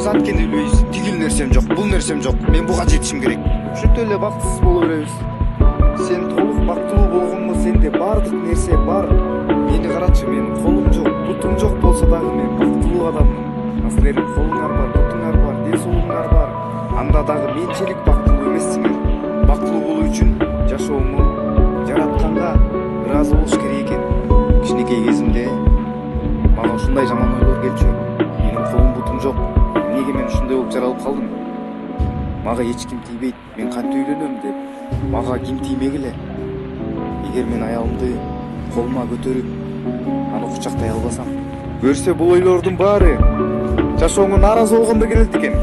Биз анткени билбейбиз. Тигил нерсем жок, бул нерсем жок. Мен буга жетишим керек. Ошентип эле бактысыз боло беребиз. Сен толук бактылуу болгоңго сенде бардык нерсе бар. Мени карачы, менин колум жок, бутум жок болсо дагы мен бактылуу адаммын. Силердин колуңар бар, бутуңар бар, ден соолугуңар бар. Анда дагы менчелик бактылуу эмессиңер. Бактылуу болуу үчүн жашооңу жаратканга ыраазы болуш керек экен. Кичинекей кезимде мага ушундай жаман ойлор келчү. Менин колум бутум жок. Эмнеге мен ушундай болуп жаралып калдым? Мага эч ким тийбейт. Мен кантип үйлөнөм деп. Мага ким тиймегиле. Эгер мен аялымды колума көтөрүп, аны кучактай албасам, көрсө бул ойлордун баары жашооңо нааразы болгондо келет экен.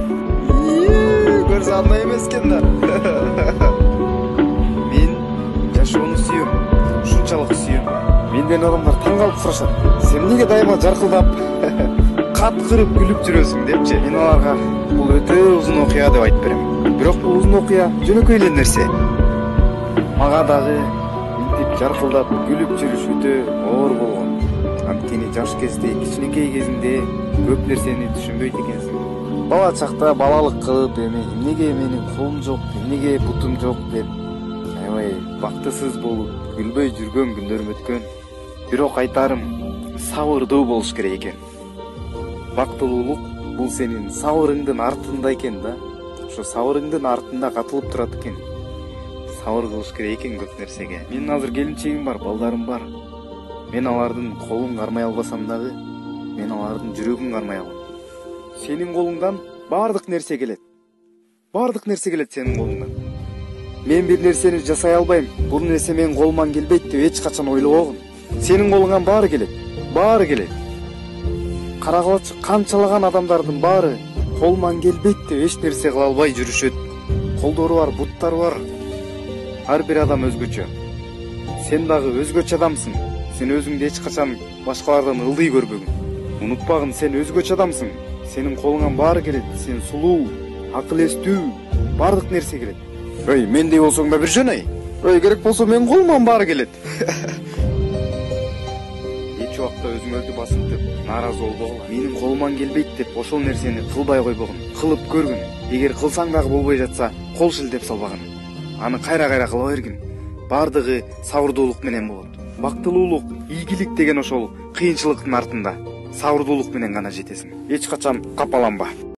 Көрсө андай эмес экен да. Мен жашоону сүйөм, ушунчалык сүйөм. Менден адамдар таң калып сурашат. Сен эмнеге дайыма жаркылдап, каткырып күлүп жүрөсүң депчи. Мен аларга бул өтө узун окуя деп айтып берем. Бирок бул узун окуя жөнөкөй эле нерсе. Мага дагы мынтип жаркылдап күлүп жүрүш өтө оор болгон. Анткени жаш кезде, кичинекей кезинде көп нерсени түшүнбөйт экенсиң. Бала чакта балалык кылып, эмнеге менин колум жок, эмнеге бутум жок деп аябай бактысыз болуп, күлбөй жүргөн күндөрүм өткөн. Бирок айтарым, сабырдуу болуш керек экен. Бактылуулук бул сенин сабырыңдын артында экен да. Ошо сабырыңдын артында катылып турат экен. Сабыр кылыш керек экен көп нерсеге. Менин азыр келинчегим бар, балдарым бар. Мен алардын колун кармай албасам дагы, мен алардын жүрөгүн кармай алам. Сенин колуңдан бардык нерсе келет. Бардык нерсе келет сенин колуңдан. Мен бир нерсени жасай албайм, бул нерсе менин колуман келбейт деп эч качан ойлобогун. Сенин колуңан баары келет. Баары келет. Карагылачы канчалаган адамдардын баары колуман келбейт деп эч нерсе кыла албай жүрүшөт. Колдору бар, буттары бар. Ар бир адам өзгөчө. Сен дагы өзгөчө адамсың. Сен өзүңдү эч качан башкалардан ылдый көрбөгүн. Унутпагын, сен өзгөчө адамсың. Сенин колуңан баары келет. Сен сулуу, акыл эстүү, бардык нерсе келет. Ой, мендей болсоң да бир жөн ай. Ой, керек болсо менин колуман баары келет. Эч убакта өзүңөрдү басынтып, нааразы болбогула. Менин колуман келбейт деп ошол нерсени кылбай койбогун. Кылып көргүн. Эгер кылсаң дагы болбой жатса, кол шилтеп салбагын. Аны кайра кыла бергин. Бардыгы сабырдуулук менен болот. Бактылуулук, ийгилик деген ошол кыйынчылыктын артында. Сабырдуулук менен гана жетесиң. Эч качан капаланба.